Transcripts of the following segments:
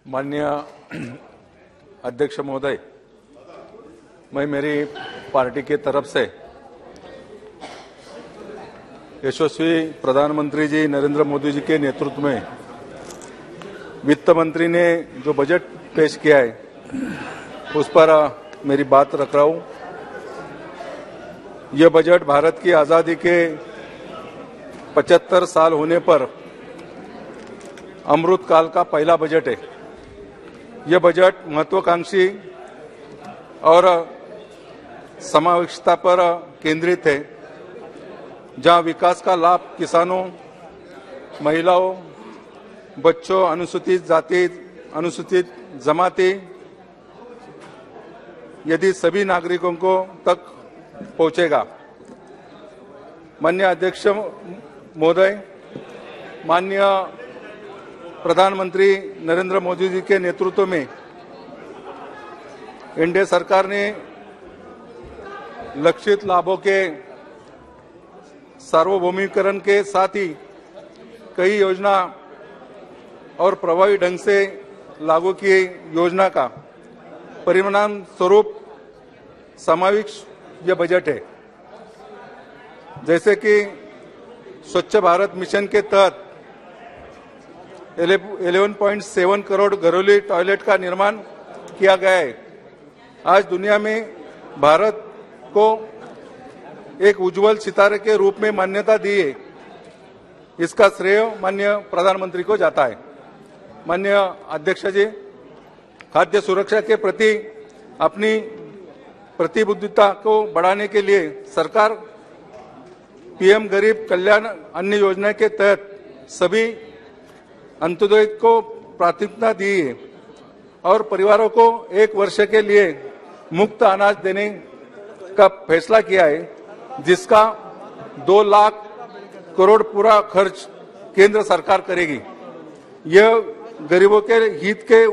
माननीय अध्यक्ष महोदय, मैं मेरी पार्टी के तरफ से यशस्वी प्रधानमंत्री जी नरेंद्र मोदी जी के नेतृत्व में वित्त मंत्री ने जो बजट पेश किया है उस पर मेरी बात रख रहा हूं। यह बजट भारत की आजादी के 75 साल होने पर अमृत काल का पहला बजट है। यह बजट महत्वाकांक्षी और समावेशिता पर केंद्रित है, जहां विकास का लाभ किसानों, महिलाओं, बच्चों, अनुसूचित जाति, अनुसूचित जमाती यदि सभी नागरिकों को तक पहुंचेगा। माननीय अध्यक्ष महोदय, माननीय प्रधानमंत्री नरेंद्र मोदी जी के नेतृत्व में एनडीए सरकार ने लक्षित लाभों के सार्वभौमिकरण के साथ ही कई योजना और प्रभावी ढंग से लागू की योजना का परिणाम स्वरूप समावेश यह बजट है। जैसे कि स्वच्छ भारत मिशन के तहत 11.7 करोड़ घरेलू टॉयलेट का निर्माण किया गया है। आज दुनिया में भारत को एक उज्जवल सितारे के रूप में मान्यता दी है। इसका श्रेय माननीय प्रधानमंत्री को जाता है। माननीय अध्यक्ष जी, खाद्य सुरक्षा के प्रति अपनी प्रतिबद्धता को बढ़ाने के लिए सरकार पीएम गरीब कल्याण अन्न योजना के तहत सभी अंत्योदय को प्राथमिकता दी है और परिवारों को 1 वर्ष के लिए मुफ्त अनाज देने का फैसला किया है, जिसका 2 लाख करोड़ पूरा खर्च केंद्र सरकार करेगी। यह गरीबों के हित के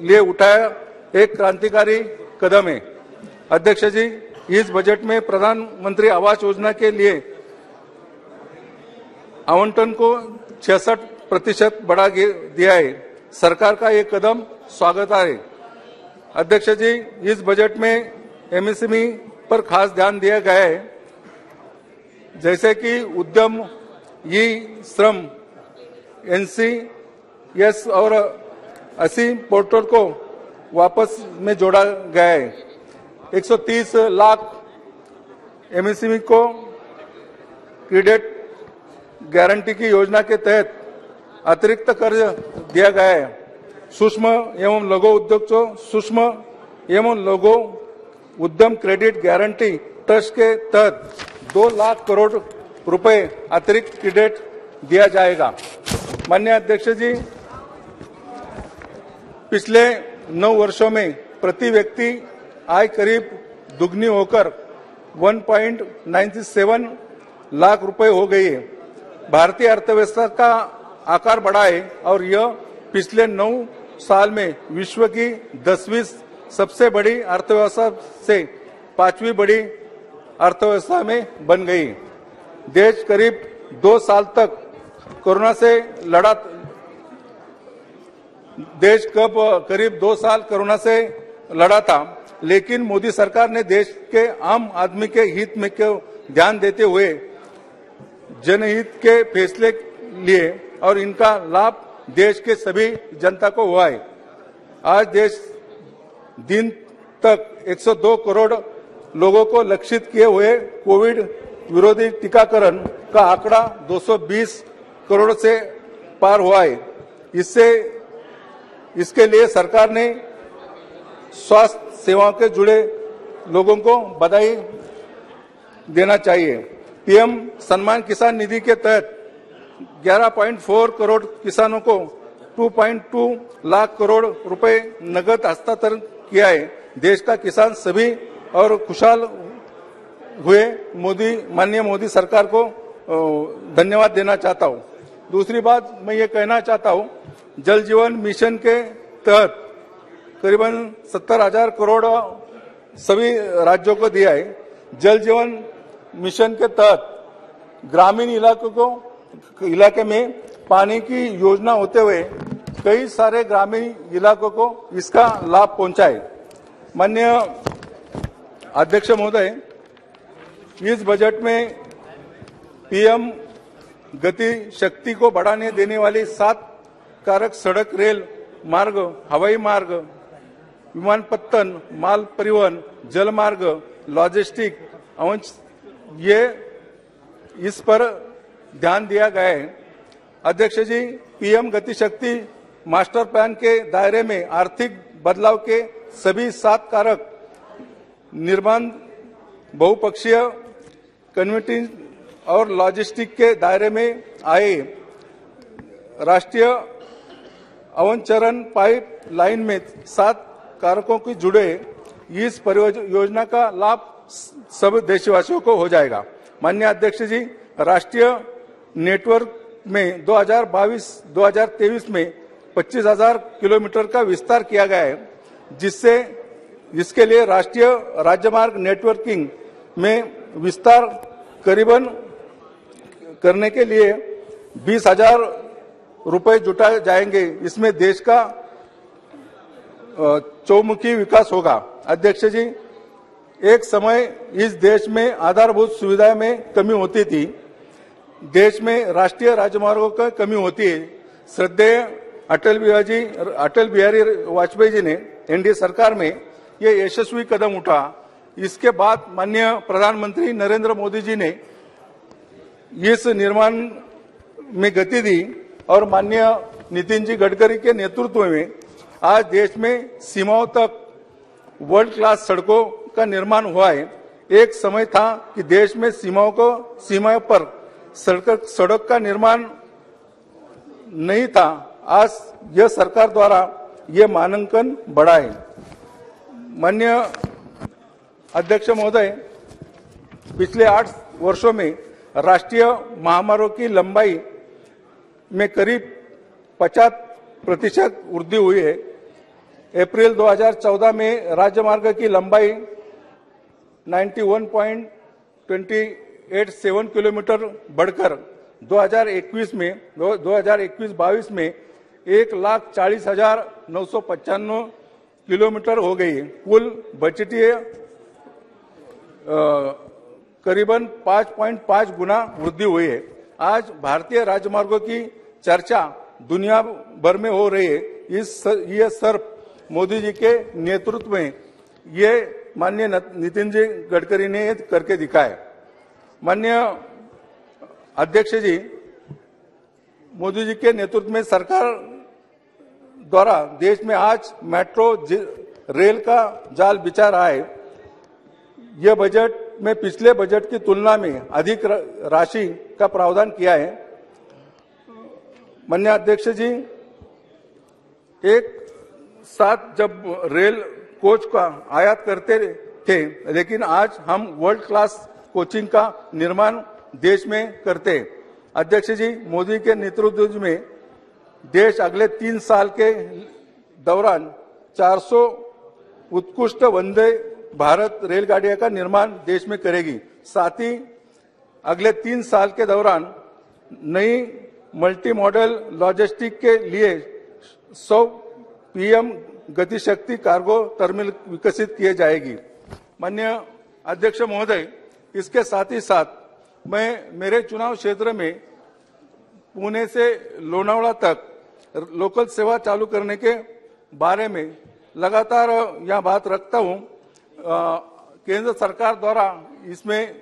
लिए उठाया एक क्रांतिकारी कदम है। अध्यक्ष जी, इस बजट में प्रधानमंत्री आवास योजना के लिए आवंटन को 66% बढ़ा दिया है। सरकार का यह कदम स्वागत है। अध्यक्ष जी, इस बजट में एमएसएमई पर खास ध्यान दिया गया है, जैसे कि उद्यम, ई श्रम, एनसीएस और 80 पोर्टल को वापस में जोड़ा गया है। 130 लाख एमएसएमई को क्रेडिट गारंटी की योजना के तहत अतिरिक्त कर्ज दिया गया है। सूक्ष्म एवं लघु उद्योग को सूक्ष्म एवं लघु उद्यम क्रेडिट गारंटी ट्रस्ट के तहत 2 लाख करोड़ रुपए अतिरिक्त क्रेडिट दिया जाएगा। माननीय अध्यक्ष जी, पिछले 9 वर्षों में प्रति व्यक्ति आय करीब दुगनी होकर 1.97 लाख रुपए हो गई है। भारतीय अर्थव्यवस्था का आकार बढ़ा है और यह पिछले 9 साल में विश्व की 10वीं सबसे बड़ी अर्थव्यवस्था से 5वीं बड़ी अर्थव्यवस्था में बन गई। देश करीब 2 साल तक कोरोना से लड़ा। देश करीब 2 साल कोरोना से लड़ा था, लेकिन मोदी सरकार ने देश के आम आदमी के हित में ध्यान देते हुए जनहित के फैसले लिए और इनका लाभ देश के सभी जनता को हुआ है। आज देश दिन तक 102 करोड़ लोगों को लक्षित किए हुए कोविड विरोधी टीकाकरण का आंकड़ा 220 करोड़ से पार हुआ है। इसके लिए सरकार ने स्वास्थ्य सेवाओं के जुड़े लोगों को बधाई देना चाहिए। पीएम सम्मान किसान निधि के तहत 11.4 करोड़ किसानों को 2.2 लाख करोड़ रुपए नगद हस्तांतरण किया है। देश का किसान सभी और खुशहाल हुए। माननीय मोदी सरकार को धन्यवाद देना चाहता हूं। दूसरी बात मैं ये कहना चाहता हूं, जल जीवन मिशन के तहत करीबन 70,000 करोड़ सभी राज्यों को दिया है। जल जीवन मिशन के तहत ग्रामीण इलाके में पानी की योजना होते हुए कई सारे ग्रामीण इलाकों को इसका लाभ पहुंचाए। माननीय अध्यक्ष महोदय, इस बजट में पीएम गति शक्ति को बढ़ाने देने वाली 7 कारक सड़क, रेल मार्ग, हवाई मार्ग, विमानपत्तन, माल परिवहन, जल मार्ग, लॉजिस्टिक, ये इस पर ध्यान दिया गया है। अध्यक्ष जी, पीएम गति शक्ति मास्टर प्लान के दायरे में आर्थिक बदलाव के सभी 7 कारक निर्माण, बहुपक्षीय कन्वर्टिंग और लॉजिस्टिक के दायरे में आए। राष्ट्रीय अवचरण पाइप लाइन में 7 कारकों की जुड़े इस परियोजना का लाभ सब देशवासियों को हो जाएगा। माननीय अध्यक्ष जी, राष्ट्रीय नेटवर्क में 2022-2023 में 25,000 किलोमीटर का विस्तार किया गया है, जिससे इसके लिए राष्ट्रीय राजमार्ग नेटवर्किंग में विस्तार करीबन करने के लिए 20,000 रुपए जुटाए जाएंगे। इसमें देश का चौमुखी विकास होगा। अध्यक्ष जी, एक समय इस देश में आधारभूत सुविधा में कमी होती थी। देश में राष्ट्रीय राजमार्गों का कमी होती है। श्रद्धेय अटल बिहारी वाजपेयी जी ने एनडीए सरकार में ये यशस्वी कदम उठा। इसके बाद माननीय प्रधानमंत्री नरेंद्र मोदी जी ने इस निर्माण में गति दी और माननीय नितिन जी गडकरी के नेतृत्व में आज देश में सीमाओं तक वर्ल्ड क्लास सड़कों का निर्माण हुआ है। एक समय था कि देश में सीमाओं पर सड़क का निर्माण नहीं था। आज यह सरकार द्वारा यह मानांकन बढ़ा है। माननीय अध्यक्ष महोदय, पिछले 8 वर्षों में राष्ट्रीय महामार्गों की लंबाई में करीब 50% वृद्धि हुई है। अप्रैल 2014 में राजमार्ग की लंबाई 91.287 किलोमीटर बढ़कर 2021-22 में 1,40,995 किलोमीटर हो गई। कुल बजटीय करीबन 5.5 गुना वृद्धि हुई है। आज भारतीय राजमार्गों की चर्चा दुनिया भर में हो रही है। ये सिर्फ मोदी जी के नेतृत्व में ये माननीय नितिन जी गडकरी ने करके दिखाया। माननीय अध्यक्ष जी, मोदी जी के नेतृत्व में सरकार द्वारा देश में आज मेट्रो रेल का जाल बिछा रहा है। यह बजट में पिछले बजट की तुलना में अधिक राशि का प्रावधान किया है। माननीय अध्यक्ष जी, एक साथ जब रेल कोच का आयात करते थे, लेकिन आज हम वर्ल्ड क्लास कोचिंग का निर्माण देश में करते हैं। अध्यक्ष जी, मोदी के नेतृत्व में देश अगले 3 साल के दौरान 400 उत्कृष्ट वंदे भारत रेलगाड़ियों का निर्माण देश में करेगी। साथ ही अगले 3 साल के दौरान नई मल्टी मॉडल लॉजिस्टिक के लिए 100 पीएम गति शक्ति कार्गो टर्मिनल विकसित किए जाएगी। माननीय अध्यक्ष महोदय, इसके साथ ही साथ मैं मेरे चुनाव क्षेत्र में पुणे से लोनावला तक लोकल सेवा चालू करने के बारे में लगातार यह बात रखता हूं। केंद्र सरकार द्वारा इसमें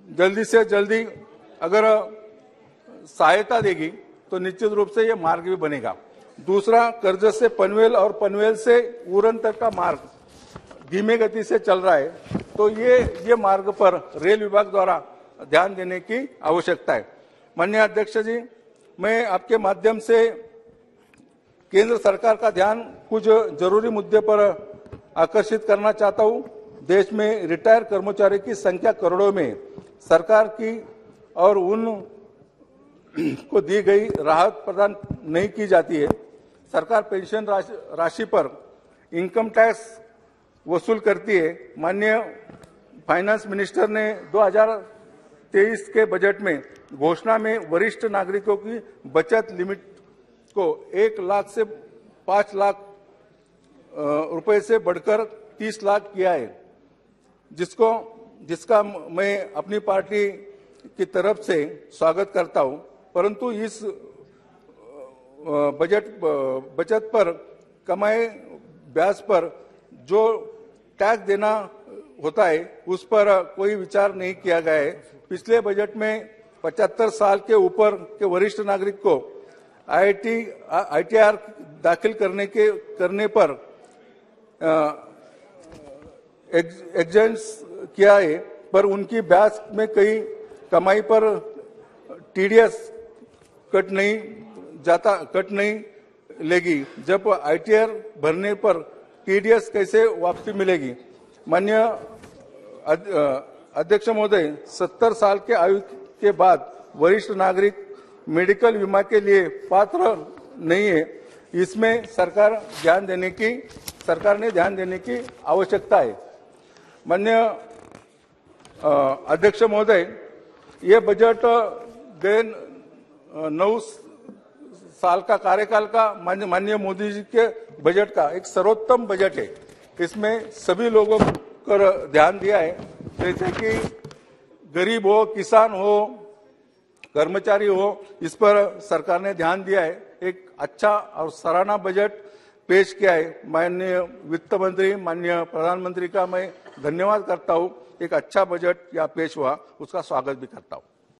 जल्दी से जल्दी अगर सहायता देगी तो निश्चित रूप से यह मार्ग भी बनेगा। दूसरा, कर्जत से पनवेल और पनवेल से उरण तक का मार्ग धीमे गति से चल रहा है, तो ये मार्ग पर रेल विभाग द्वारा ध्यान देने की आवश्यकता है। माननीय अध्यक्ष जी, मैं आपके माध्यम से केंद्र सरकार का ध्यान कुछ जरूरी मुद्दे पर आकर्षित करना चाहता हूं। देश में रिटायर कर्मचारी की संख्या करोड़ों में। सरकार की और उन को दी गई राहत प्रदान नहीं की जाती है। सरकार पेंशन राशि पर इनकम टैक्स वसूल करती है। माननीय फाइनेंस मिनिस्टर ने 2023 के बजट में घोषणा में वरिष्ठ नागरिकों की बचत लिमिट को 1 लाख से 5 लाख रुपए से बढ़कर 30 लाख किया है, जिसका मैं अपनी पार्टी की तरफ से स्वागत करता हूं। परंतु इस बचत पर कमाए ब्याज पर जो टैक्स देना होता है उस पर कोई विचार नहीं किया गया है। पिछले बजट में 75 साल के ऊपर के वरिष्ठ नागरिक को ITR दाखिल करने पर एग्जेंस किया है, पर उनकी ब्याज में कई कमाई पर TDS कट नहीं लेगी। जब ITR भरने पर TDS कैसे वापसी मिलेगी? माननीय अध्यक्ष महोदय, 70 साल के आयु के बाद वरिष्ठ नागरिक मेडिकल बीमा के लिए पात्र नहीं है। इसमें सरकार ने ध्यान देने की आवश्यकता है। माननीय अध्यक्ष महोदय, ये बजट 9 साल का कार्यकाल का माननीय मोदी जी के बजट का एक सर्वोत्तम बजट है। इसमें सभी लोगों पर ध्यान दिया है, जैसे कि गरीब हो, किसान हो, कर्मचारी हो, इस पर सरकार ने ध्यान दिया है। एक अच्छा और सराहना बजट पेश किया है। माननीय वित्त मंत्री, माननीय प्रधानमंत्री का मैं धन्यवाद करता हूं। एक अच्छा बजट यहाँ पेश हुआ, उसका स्वागत भी करता हूं।